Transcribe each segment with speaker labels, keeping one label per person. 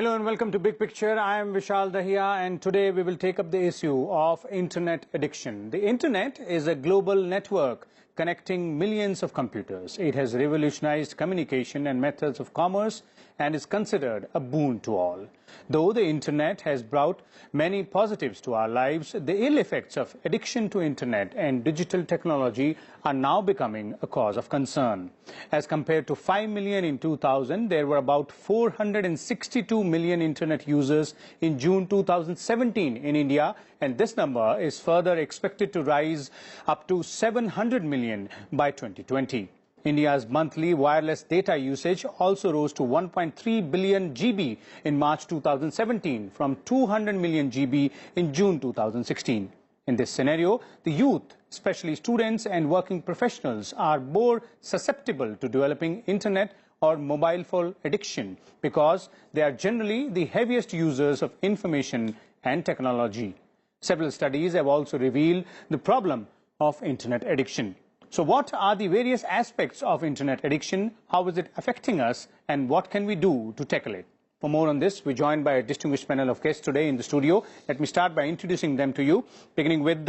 Speaker 1: Hello and welcome to Big Picture. I am Vishal Dahiya and today we will take up the issue of internet addiction. The internet is a global network connecting millions of computers. It has revolutionized communication and methods of commerce and is considered a boon to all. Though the internet has brought many positives to our lives, the ill effects of addiction to internet and digital technology are now becoming a cause of concern. As compared to 5 million in 2000, there were about 462 million internet users in June 2017 in India, and this number is further expected to rise up to 700 million by 2020. India's monthly wireless data usage also rose to 1.3 billion GB in March 2017 from 200 million GB in June 2016. In this scenario, the youth, especially students and working professionals, are more susceptible to developing internet or mobile phone addiction because they are generally the heaviest users of information and technology. Several studies have also revealed the problem of internet addiction. So what are the various aspects of internet addiction? How is it affecting us? And what can we do to tackle it? For more on this, we're joined by a distinguished panel of guests today in the studio. Let me start by introducing them to you, beginning with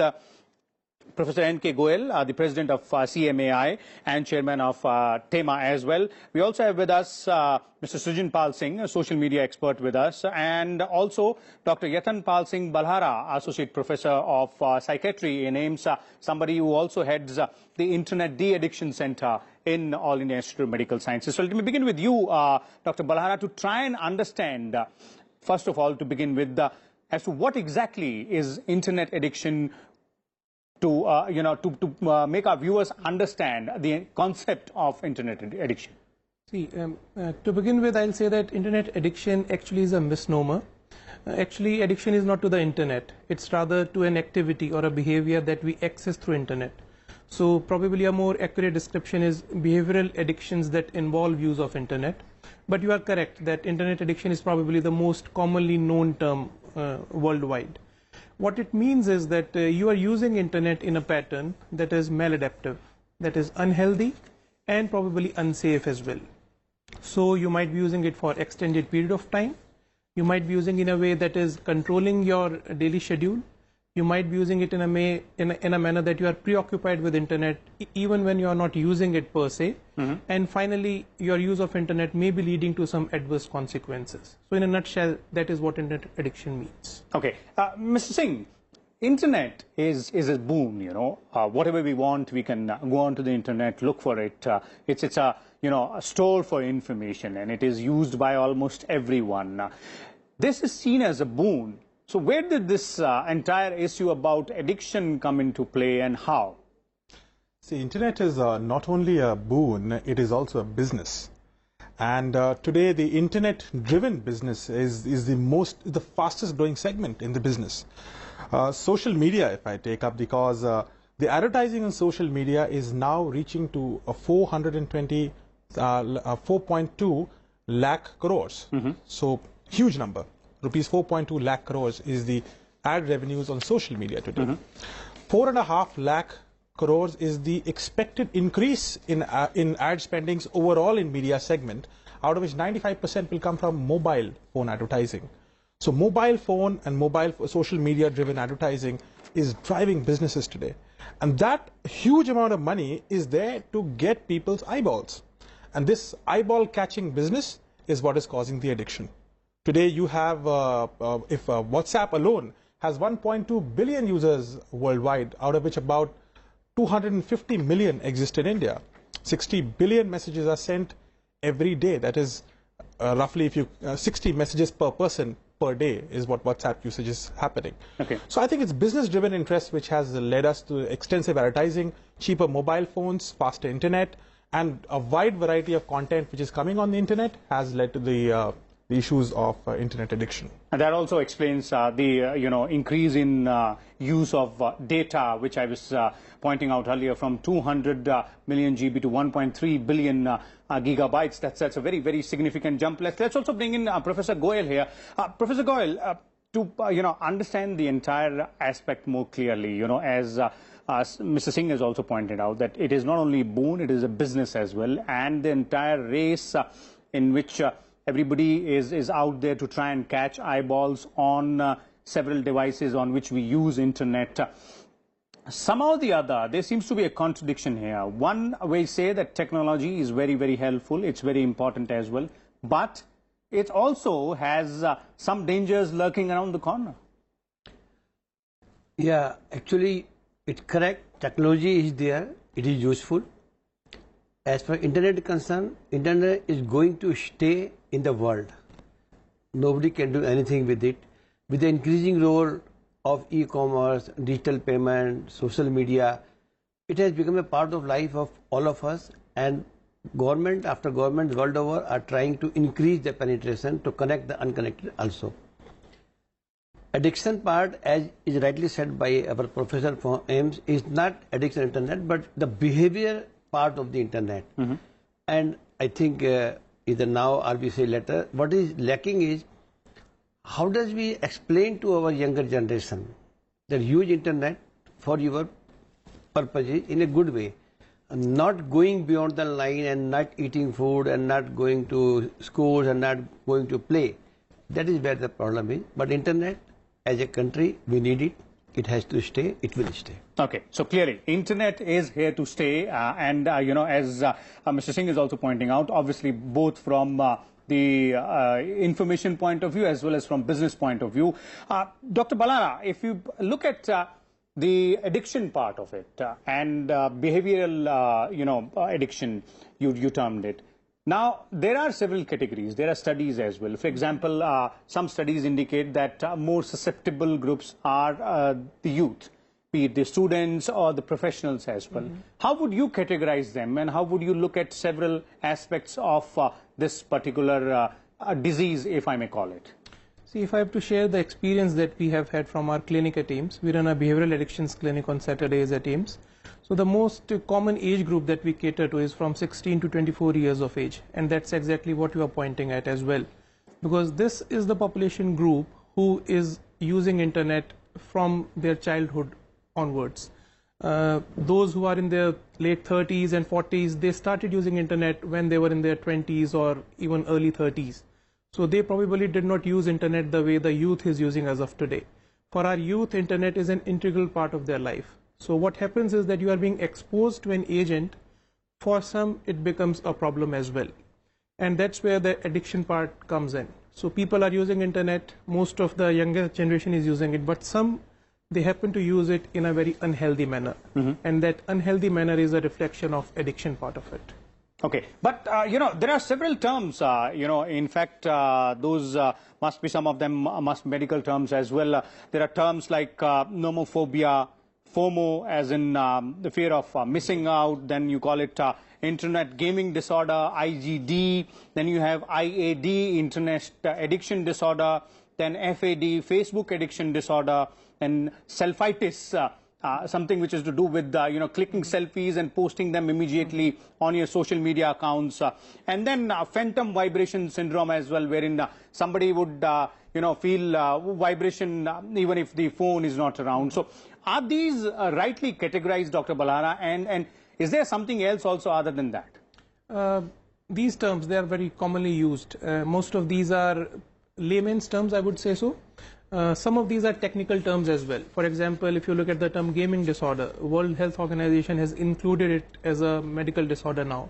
Speaker 1: Professor N.K. Goel, the President of CMAI and Chairman of TEMA as well. We also have with us Mr. Sujin Pal Singh, a social media expert with us, and also Dr. Yatan Pal Singh Balhara, Associate Professor of Psychiatry in AIIMS, somebody who also heads the Internet De-Addiction Center in All India Institute of Medical Sciences. So let me begin with you, Dr. Balhara, to try and understand, first of all, to begin with, as to what exactly is Internet addiction, to make our viewers understand the concept of internet addiction.
Speaker 2: See, to begin with, I'll say that internet addiction actually is a misnomer. Actually, addiction is not to the internet. It's rather to an activity or a behavior that we access through internet. So probably a more accurate description is behavioral addictions that involve use of internet. But you are correct that internet addiction is probably the most commonly known term worldwide. What it means is that you are using internet in a pattern that is maladaptive, that is unhealthy and probably unsafe as well. So you might be using it for extended period of time. You might be using it in a way that is controlling your daily schedule. You might be using it in a manner that you are preoccupied with internet even when you are not using it per se. And finally, your use of internet may be leading to some adverse consequences. So in a nutshell, that is what internet addiction means.
Speaker 1: Okay. Mr. Singh, internet is a boon, you know. Whatever we want, we can go onto the internet, look for it. It's a store for information, and it is used by almost everyone. This is seen as a boon. So where did this entire issue about addiction come into play and how?
Speaker 3: See, internet is not only a boon, it is also a business. And today the internet-driven business is the fastest growing segment in the business. Social media, if I take up, because the advertising on social media is now reaching to 4.2 lakh crores. So huge number. Rupees 4.2 lakh crores is the ad revenues on social media today. 4.5 lakh crores is the expected increase in ad spendings overall in media segment, out of which 95% will come from mobile phone advertising. So mobile phone and social media driven advertising is driving businesses today. And that huge amount of money is there to get people's eyeballs. And this eyeball catching business is what is causing the addiction. Today you have, if WhatsApp alone has 1.2 billion users worldwide, out of which about 250 million exist in India. 60 billion messages are sent every day. That is roughly 60 messages per person per day is what WhatsApp usage is happening.
Speaker 1: Okay.
Speaker 3: So I think it's business-driven interest which has led us to extensive advertising, cheaper mobile phones, faster internet, and a wide variety of content which is coming on the internet has led to the issues of internet addiction.
Speaker 1: And that also explains the increase in use of data, which I was pointing out earlier, from 200 million GB to 1.3 billion gigabytes. That's a very, very significant jump. Let's also bring in Professor Goel here. Professor Goel, to understand the entire aspect more clearly, as Mr. Singh has also pointed out, that it is not only boon, it is a business as well, and the entire race in which everybody is out there to try and catch eyeballs on several devices on which we use internet. Somehow or the other, there seems to be a contradiction here. One way say that technology is very, very helpful, it's very important as well, but it also has some dangers lurking around the corner.
Speaker 4: Yeah, actually, it's correct. Technology is there, it is useful. As far as internet is concerned, internet is going to stay in the world. Nobody can do anything with it. With the increasing role of e-commerce, digital payment, social media, it has become a part of life of all of us, and government after government world over are trying to increase the penetration to connect the unconnected also. Addiction part, as is rightly said by our professor from AIMS, is not addiction internet, but the behavior part of the internet. And I think either now or we say later, what is lacking is how does we explain to our younger generation that use internet for your purposes in a good way, not going beyond the line and not eating food and not going to schools and not going to play. That is where the problem is. But internet, as a country, we need it. It has to stay. It will stay.
Speaker 1: Okay, so clearly, internet is here to stay, and you know, as Mr. Singh is also pointing out, obviously both from the information point of view as well as from business point of view. Dr. Ballara, if you look at the addiction part of it and behavioral, you know, addiction, you termed it. Now, there are several categories. There are studies as well. For example, some studies indicate that more susceptible groups are the youth, be it the students or the professionals as well. How would you categorize them, and how would you look at several aspects of this particular disease, if I may call it?
Speaker 2: See, if I have to share the experience that we have had from our clinic at AIMS, we run a behavioral addictions clinic on Saturdays at AIMS. So the most common age group that we cater to is from 16 to 24 years of age, and that's exactly what you are pointing at as well, because this is the population group who is using internet from their childhood onwards. Those who are in their late 30s and 40s, they started using internet when they were in their 20s or even early 30s. So they probably did not use internet the way the youth is using as of today. For our youth, internet is an integral part of their life. So what happens is that you are being exposed to an agent. For some, it becomes a problem as well. And that's where the addiction part comes in. So people are using internet, most of the younger generation is using it, but some, they happen to use it in a very unhealthy manner. And that unhealthy manner is a reflection of addiction part of it.
Speaker 1: Okay, but you know, there are several terms, you know, in fact, those must be, some of them must be medical terms as well. There are terms like nomophobia, FOMO, as in the fear of missing out, then you call it internet gaming disorder, IGD, then you have IAD, internet addiction disorder, then FAD, Facebook addiction disorder, and selfitis, something which is to do with you know, clicking selfies and posting them immediately on your social media accounts, and then phantom vibration syndrome as well, wherein somebody would you know, feel vibration even if the phone is not around. So are these rightly categorized, Dr. Ballara, and is there something else also other than that?
Speaker 2: These terms, they are very commonly used. Most of these are layman's terms, I would say so. Some of these are technical terms as well. For example, if you look at the term gaming disorder, World Health Organization has included it as a medical disorder now.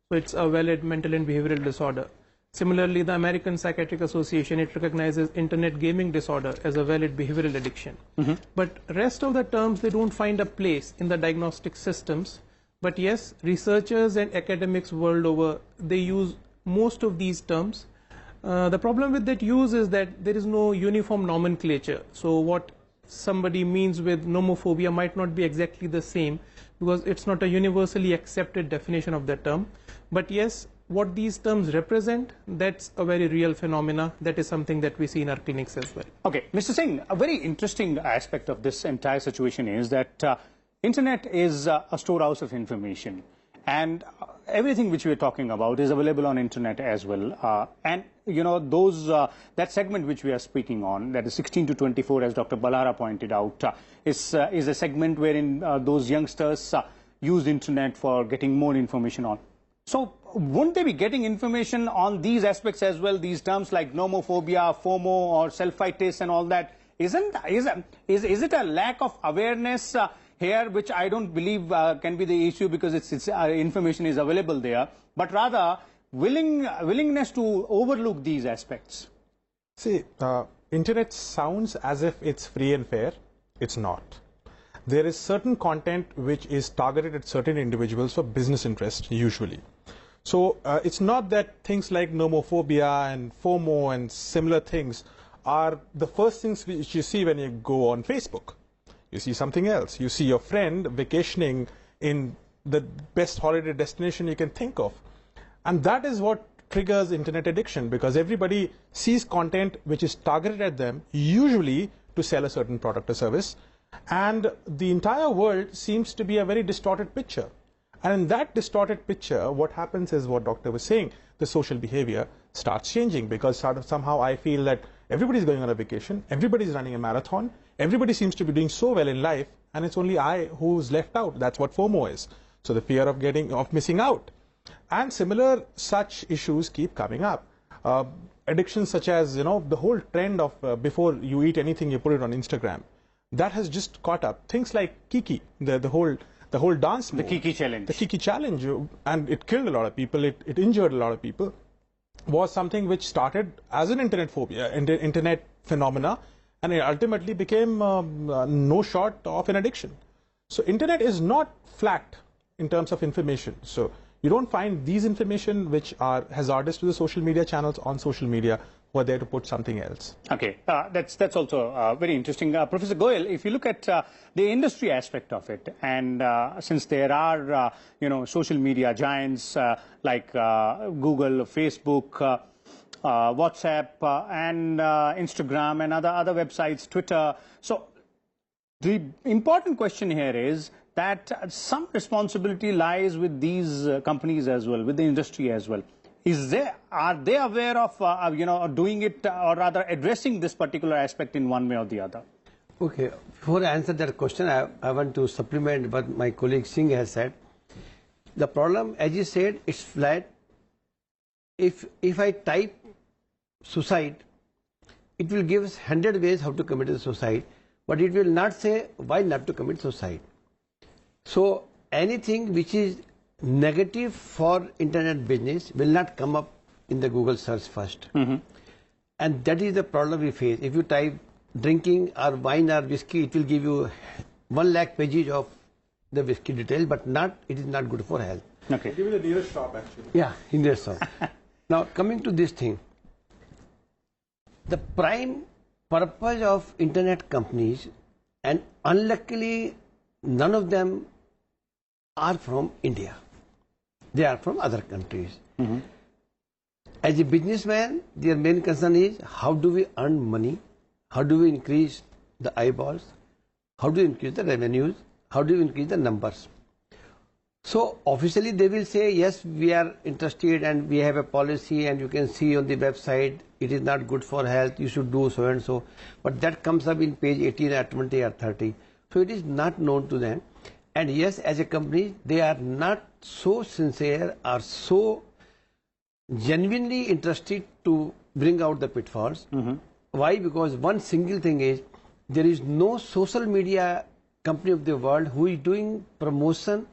Speaker 2: So it's a valid mental and behavioral disorder. Similarly, the American Psychiatric Association, it recognizes internet gaming disorder as a valid behavioral addiction. But rest of the terms, they don't find a place in the diagnostic systems. But yes, researchers and academics world over, they use most of these terms. The problem with that use is that there is no uniform nomenclature. So what somebody means with nomophobia might not be exactly the same, because it's not a universally accepted definition of the term. But yes, what these terms represent, that's a very real phenomena. That is something that we see in our clinics as well.
Speaker 1: Okay, Mr. Singh, a very interesting aspect of this entire situation is that internet is a storehouse of information, and everything which we are talking about is available on internet as well. And you know, those that segment which we are speaking on, that is 16 to 24, as Dr. Ballara pointed out, is a segment wherein those youngsters use internet for getting more information on. So won't they be getting information on these aspects as well, these terms like nomophobia, FOMO, or self-itis and all that? Is it a lack of awareness here, which I don't believe can be the issue, because it's information is available there, but rather willingness to overlook these aspects?
Speaker 3: See, internet sounds as if it's free and fair. It's not. There is certain content which is targeted at certain individuals for business interest, usually. So it's not that things like nomophobia and FOMO and similar things are the first things which you see when you go on Facebook. You see something else. You see your friend vacationing in the best holiday destination you can think of. And that is what triggers internet addiction, because everybody sees content which is targeted at them, usually to sell a certain product or service. And the entire world seems to be a very distorted picture. And in that distorted picture, what happens is what Doctor was saying, the social behavior starts changing, because somehow I feel that everybody's going on a vacation, everybody's running a marathon, everybody seems to be doing so well in life, and it's only I who's left out. That's what FOMO is. So the fear of missing out. And similar such issues keep coming up. Addictions such as, the whole trend of before you eat anything, you put it on Instagram. That has just caught up. Things like Kiki, the whole dance move.
Speaker 1: The Kiki challenge.
Speaker 3: The Kiki challenge, and it killed a lot of people, it injured a lot of people, was something which started as an internet phobia, internet phenomena, and it ultimately became no short of an addiction. So internet is not flat in terms of information. So you don't find these information which are hazardous to the social media channels on social media who are there to put something else.
Speaker 1: Okay, that's also very interesting. Professor Goyal, if you look at the industry aspect of it, and since there are social media giants like Google, Facebook, WhatsApp, and Instagram, and other websites, Twitter. So the important question here is that some responsibility lies with these companies as well, with the industry as well. Are they aware of doing it, or rather addressing this particular aspect in one way or the other?
Speaker 4: Okay, before I answer that question, I want to supplement what my colleague Singh has said. The problem, as you said, it's flat. If I type suicide, it will give us 100 ways how to commit a suicide, but it will not say why not to commit suicide. So anything which is negative for internet business will not come up in the Google search first. And that is the problem we face. If you type drinking or wine or whiskey, it will give you 1 lakh pages of the whiskey detail, but it is not good for health.
Speaker 1: Okay.
Speaker 3: Give me the nearest shop, actually.
Speaker 4: Yeah, in the shop. Now coming to this thing, the prime purpose of internet companies, and unluckily none of them are from India. They are from other countries. As a businessman, their main concern is how do we earn money, how do we increase the eyeballs, how do we increase the revenues, how do we increase the numbers. So officially they will say, yes, we are interested and we have a policy, and you can see on the website it is not good for health, you should do so and so. But that comes up in page 18 or 20 or 30. So it is not known to them. And yes, as a company, they are not so sincere or so genuinely interested to bring out the pitfalls. Why? Because one single thing is, there is no social media company of the world who is doing promotion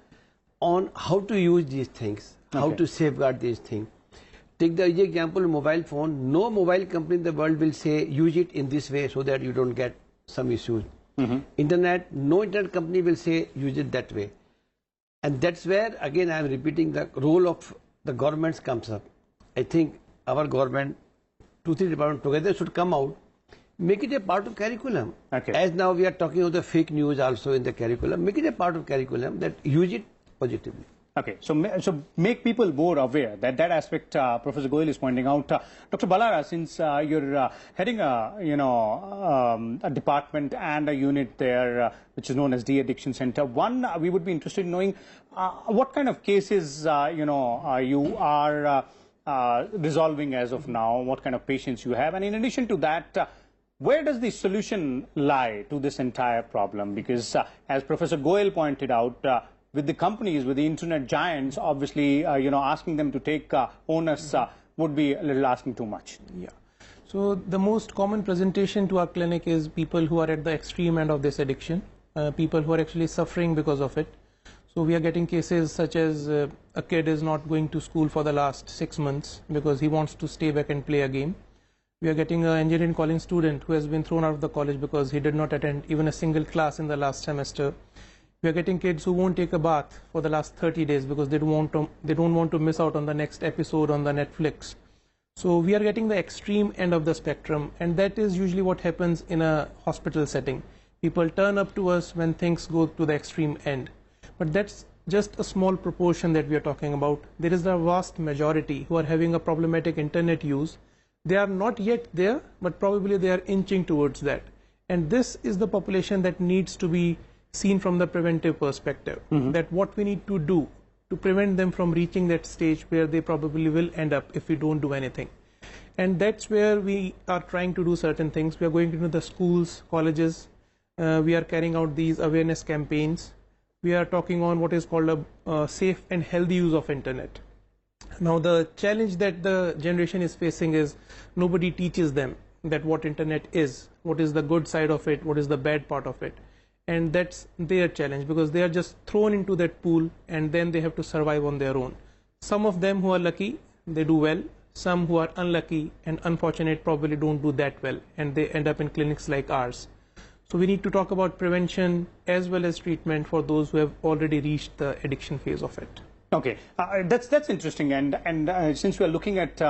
Speaker 4: on how to use these things, how to safeguard these things. Take the example, mobile phone. No mobile company in the world will say, use it in this way so that you don't get some issues. Internet, no internet company will say use it that way. And that's where, again, I am repeating, the role of the governments comes up. I think our government, 2-3 departments together should come out, make it a part of curriculum. As now we are talking about the fake news also in the curriculum, make it a part of curriculum, that use it positively.
Speaker 1: Okay, so make people more aware. That aspect Professor Goyal is pointing out. Dr. Balara, since you're heading a department and a unit there, which is known as De-Addiction Center, one, we would be interested in knowing what kind of cases you are resolving as of now, what kind of patients you have, and in addition to that, where does the solution lie to this entire problem? Because as Professor Goyal pointed out, with the companies, with the internet giants, obviously, asking them to take onus would be a little asking too much.
Speaker 2: Yeah. So the most common presentation to our clinic is people who are at the extreme end of this addiction, people who are actually suffering because of it. So we are getting cases such as a kid is not going to school for the last 6 months because he wants to stay back and play a game. We are getting an engineering college student who has been thrown out of the college because he did not attend even a single class in the last semester. We are getting kids who won't take a bath for the last 30 days because they don't want to miss out on the next episode on the Netflix. So we are getting the extreme end of the spectrum, and that is usually what happens in a hospital setting. People turn up to us when things go to the extreme end. But that's just a small proportion that we are talking about. There is a vast majority who are having a problematic internet use. They are not yet there, but probably they are inching towards that. And this is the population that needs to be seen from the preventive perspective, that what we need to do to prevent them from reaching that stage where they probably will end up if we don't do anything. And that's where we are trying to do certain things. We are going into the schools, colleges. We are carrying out these awareness campaigns. We are talking on what is called a safe and healthy use of internet. Now the challenge that the generation is facing is nobody teaches them that what internet is, what is the good side of it, what is the bad part of it. And that's their challenge because they are just thrown into that pool and then they have to survive on their own. Some of them who are lucky, they do well. Some who are unlucky and unfortunate probably don't do that well and they end up in clinics like ours. So we need to talk about prevention as well as treatment for those who have already reached the addiction phase of it.
Speaker 1: Okay, that's interesting, and since we are looking at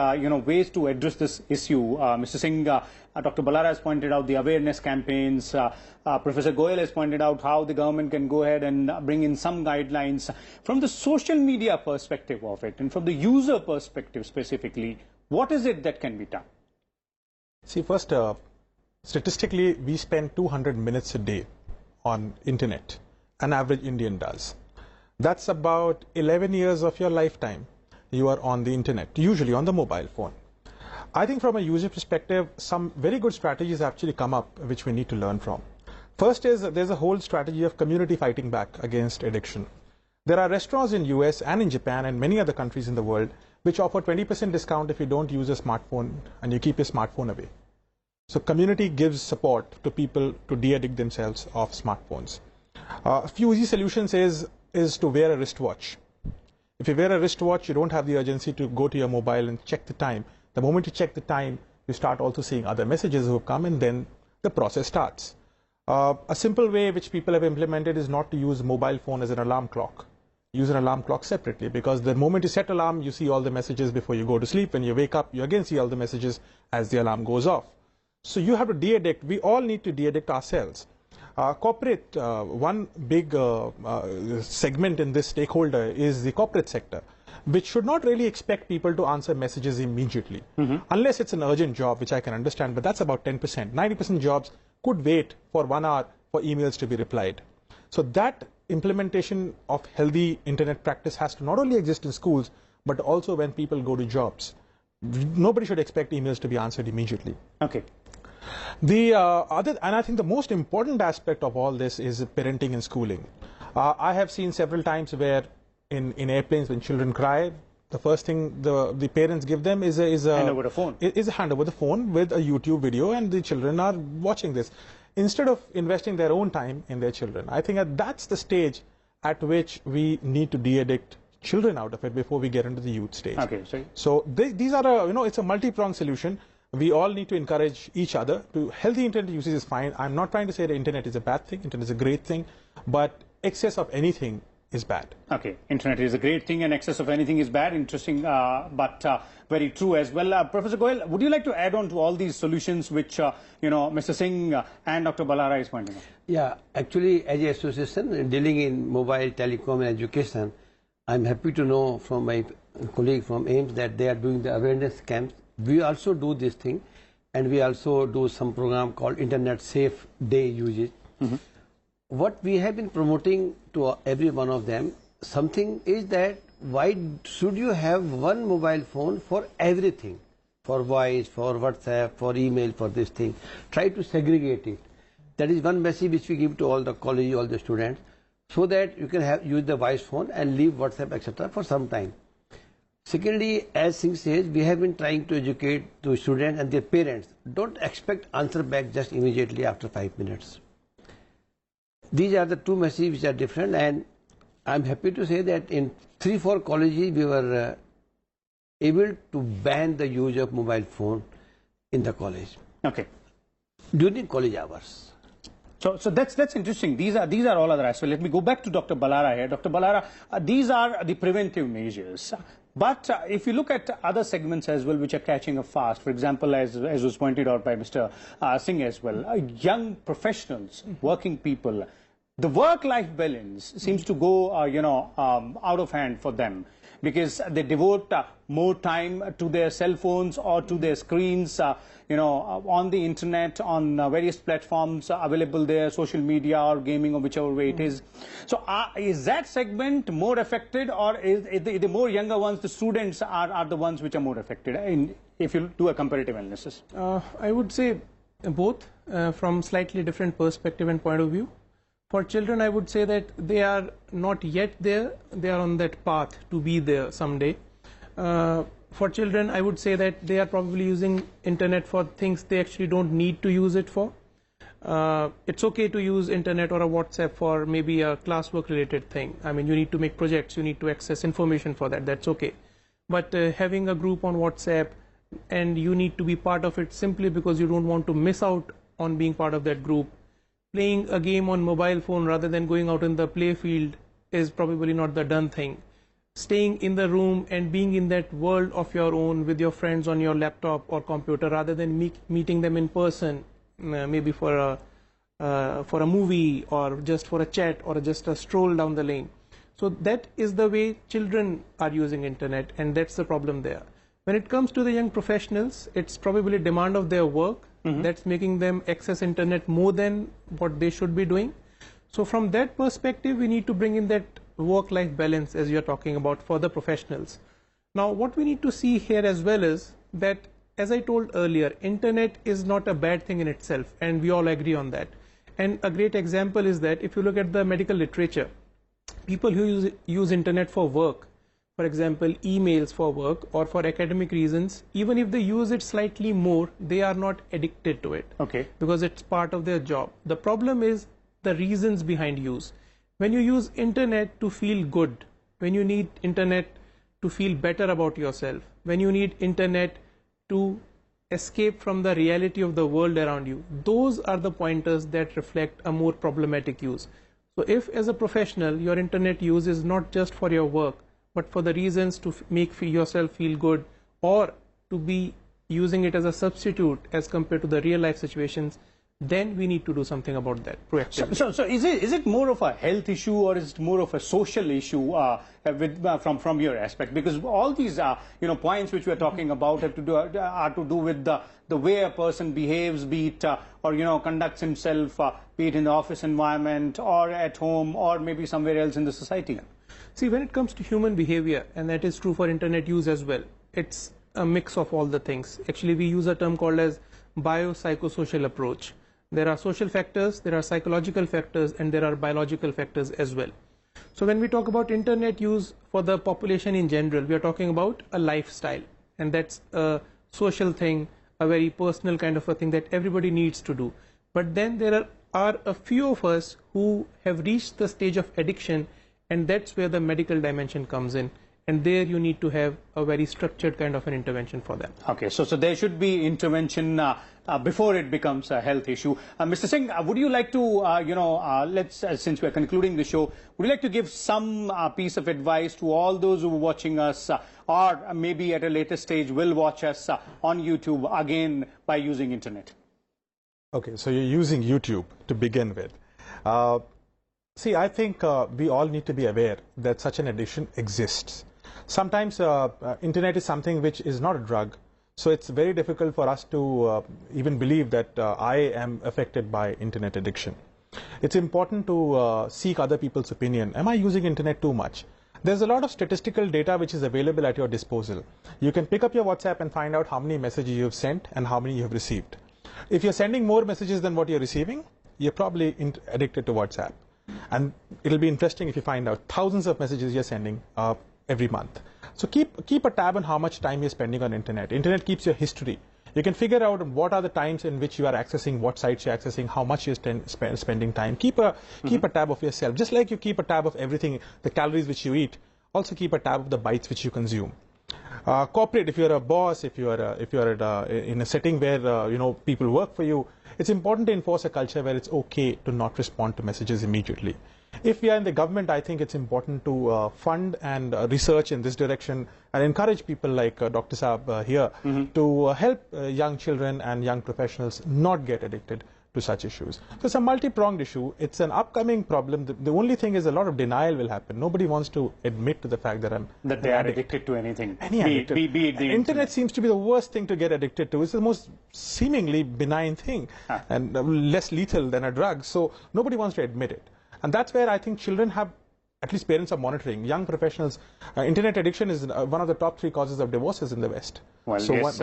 Speaker 1: ways to address this issue, Mr. Singh, Dr. Ballara has pointed out the awareness campaigns. Professor Goyal has pointed out how the government can go ahead and bring in some guidelines from the social media perspective of it, and from the user perspective specifically. What is it that can be done?
Speaker 3: See, first, statistically, we spend 200 minutes a day on internet. An average Indian does. That's about 11 years of your lifetime you are on the internet, usually on the mobile phone. I think from a user perspective, some very good strategies actually come up which we need to learn from. First is there's a whole strategy of community fighting back against addiction. There are restaurants in US and in Japan and many other countries in the world which offer 20% discount if you don't use a smartphone and you keep your smartphone away. So community gives support to people to de-addict themselves of smartphones. A few easy solutions is to wear a wristwatch. If you wear a wristwatch, you don't have the urgency to go to your mobile and check the time. The moment you check the time, you start also seeing other messages who have come, and then the process starts. A simple way which people have implemented is not to use mobile phone as an alarm clock. Use an alarm clock separately, because the moment you set alarm, you see all the messages before you go to sleep. When you wake up, you again see all the messages as the alarm goes off. So you have to de-addict. We all need to de-addict ourselves. Corporate, one big segment in this stakeholder is the corporate sector, which should not really expect people to answer messages immediately, unless it's an urgent job, which I can understand, but that's about 10%. 90% jobs could wait for 1 hour for emails to be replied. So that implementation of healthy internet practice has to not only exist in schools, but also when people go to jobs. Nobody should expect emails to be answered immediately.
Speaker 1: Okay.
Speaker 3: The and I think the most important aspect of all this is parenting and schooling. I have seen several times where in airplanes when children cry, the first thing the parents give them is a
Speaker 1: hand over the phone.
Speaker 3: Is a hand over the phone with a YouTube video, and the children are watching this instead of investing their own time in their children. I think that's the stage at which we need to de-addict children out of it before we get into the youth stage.
Speaker 1: Okay,
Speaker 3: so these are it's a multi-pronged solution. We all need to encourage each other to healthy internet usage is fine. I'm not trying to say the internet is a bad thing. Internet is a great thing, but excess of anything is bad. Okay,
Speaker 1: internet is a great thing and excess of anything is bad. Interesting, but very true as well. Professor Goyal, would you like to add on to all these solutions which Mr. Singh and Dr. Ballara is pointing out?
Speaker 4: Yeah, actually, as an association dealing in mobile, telecom, and education, I'm happy to know from my colleague from AIMS that they are doing the awareness camps. We also do this thing, and we also do some program called Internet Safe Day Usage. What we have been promoting to every one of them, something is that why should you have one mobile phone for everything? For voice, for WhatsApp, for email, for this thing. Try to segregate it. That is one message which we give to all the college, all the students. so that you can use the voice phone and leave WhatsApp, etc. for some time. Secondly, as Singh says, we have been trying to educate the students and their parents. Don't expect answer back just immediately after 5 minutes. These are the two messages which are different, and I'm happy to say that in 3-4 colleges we were able to ban the use of mobile phone in the college.
Speaker 1: Okay.
Speaker 4: During college hours.
Speaker 1: So that's interesting. These are all other aspects. Let me go back to Dr. Balara here. Dr. Balara, these are the preventive measures. But if you look at other segments as well, which are catching up fast, for example, as was pointed out by Mr. Singh as well, young professionals, working people, the work-life balance seems to go, out of hand for them, because they devote more time to their cell phones or to their screens, on the internet, on various platforms available there, social media or gaming or whichever way it is. So is that segment more affected, or is the more younger ones, the students are the ones which are more affected, if you do a comparative analysis?
Speaker 2: I would say both, from slightly different perspective and point of view. For children, I would say that they are not yet there. They are on that path to be there someday. For children, I would say that they are probably using internet for things they actually don't need to use it for. It's okay to use internet or a WhatsApp for maybe a classwork related thing. I mean, you need to make projects, you need to access information for that. That's okay. But having a group on WhatsApp and you need to be part of it simply because you don't want to miss out on being part of that group, playing a game on mobile phone rather than going out in the play field is probably not the done thing. Staying in the room and being in that world of your own with your friends on your laptop or computer rather than meeting them in person, maybe for a movie or just for a chat or just a stroll down the lane. So that is the way children are using internet, and that's the problem there. When it comes to the young professionals, it's probably demand of their work that's making them access internet more than what they should be doing. So from that perspective, we need to bring in that work-life balance as you're talking about for the professionals. Now, what we need to see here as well is that, as I told earlier, internet is not a bad thing in itself, and we all agree on that. And a great example is that if you look at the medical literature, people who use internet for work, for example, emails for work or for academic reasons, even if they use it slightly more, they are not addicted to it.
Speaker 1: Okay.
Speaker 2: Because it's part of their job. The problem is the reasons behind use. When you use internet to feel good, when you need internet to feel better about yourself, when you need internet to escape from the reality of the world around you, those are the pointers that reflect a more problematic use. So if as a professional, your internet use is not just for your work, but for the reasons to make yourself feel good, or to be using it as a substitute as compared to the real life situations, then we need to do something about that proactively.
Speaker 1: So is it more of a health issue, or is it more of a social issue from your aspect? Because all these points which we are talking about are to do with the way a person behaves, be it or conducts himself, be it in the office environment or at home or maybe somewhere else in the society.
Speaker 2: See, when it comes to human behavior, and that is true for internet use as well, it's a mix of all the things. Actually, we use a term called as biopsychosocial approach. There are social factors, there are psychological factors, and there are biological factors as well. So when we talk about internet use for the population in general, we are talking about a lifestyle, and that's a social thing, a very personal kind of a thing that everybody needs to do. But then there are a few of us who have reached the stage of addiction, and that's where the medical dimension comes in. And there you need to have a very structured kind of an intervention for them.
Speaker 1: Okay, so there should be intervention before it becomes a health issue. Mr. Singh, would you like to, since we are concluding the show, would you like to give some piece of advice to all those who are watching us, or maybe at a later stage will watch us on YouTube again by using internet?
Speaker 3: Okay, so you're using YouTube to begin with. See, I think we all need to be aware that such an addiction exists. Sometimes internet is something which is not a drug, so it's very difficult for us to even believe that I am affected by internet addiction. It's important to seek other people's opinion. Am I using internet too much? There's a lot of statistical data which is available at your disposal. You can pick up your WhatsApp and find out how many messages you have sent and how many you have received. If you're sending more messages than what you're receiving, you're probably addicted to WhatsApp. And it'll be interesting if you find out thousands of messages you're sending every month. So keep a tab on how much time you're spending on internet. Internet keeps your history. You can figure out what are the times in which you are accessing, what sites you're accessing, how much you're spending time. Keep a tab of yourself. Just like you keep a tab of everything, the calories which you eat, also keep a tab of the bytes which you consume. Corporate, if you're a boss, if you're in a setting where people work for you, it's important to enforce a culture where it's okay to not respond to messages immediately. If we are in the government, I think it's important to fund and research in this direction and encourage people like Dr. Saab here to help young children and young professionals not get addicted to such issues. So it's a multi-pronged issue. It's an upcoming problem. The only thing is a lot of denial will happen. Nobody wants to admit to the fact that
Speaker 1: they are addicted to anything.
Speaker 3: Be it the internet seems to be the worst thing to get addicted to. It's the most seemingly benign thing and less lethal than a drug. So nobody wants to admit it. And that's where I think children have, at least parents are monitoring. Young professionals, internet addiction is one of the top 3 causes of divorces in the West.
Speaker 1: Well, so yes,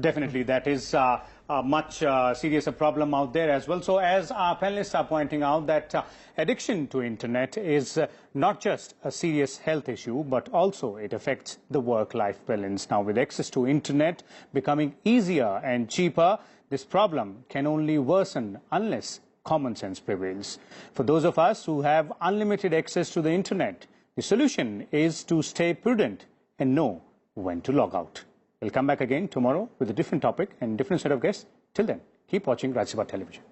Speaker 1: definitely that is a much serious problem out there as well. So as our panelists are pointing out that addiction to internet is not just a serious health issue, but also it affects the work-life balance. Now with access to internet becoming easier and cheaper, this problem can only worsen unless common sense prevails. For those of us who have unlimited access to the internet, the solution is to stay prudent and know when to log out. We'll come back again tomorrow with a different topic and different set of guests. Till then, keep watching Rajya Sabha Television.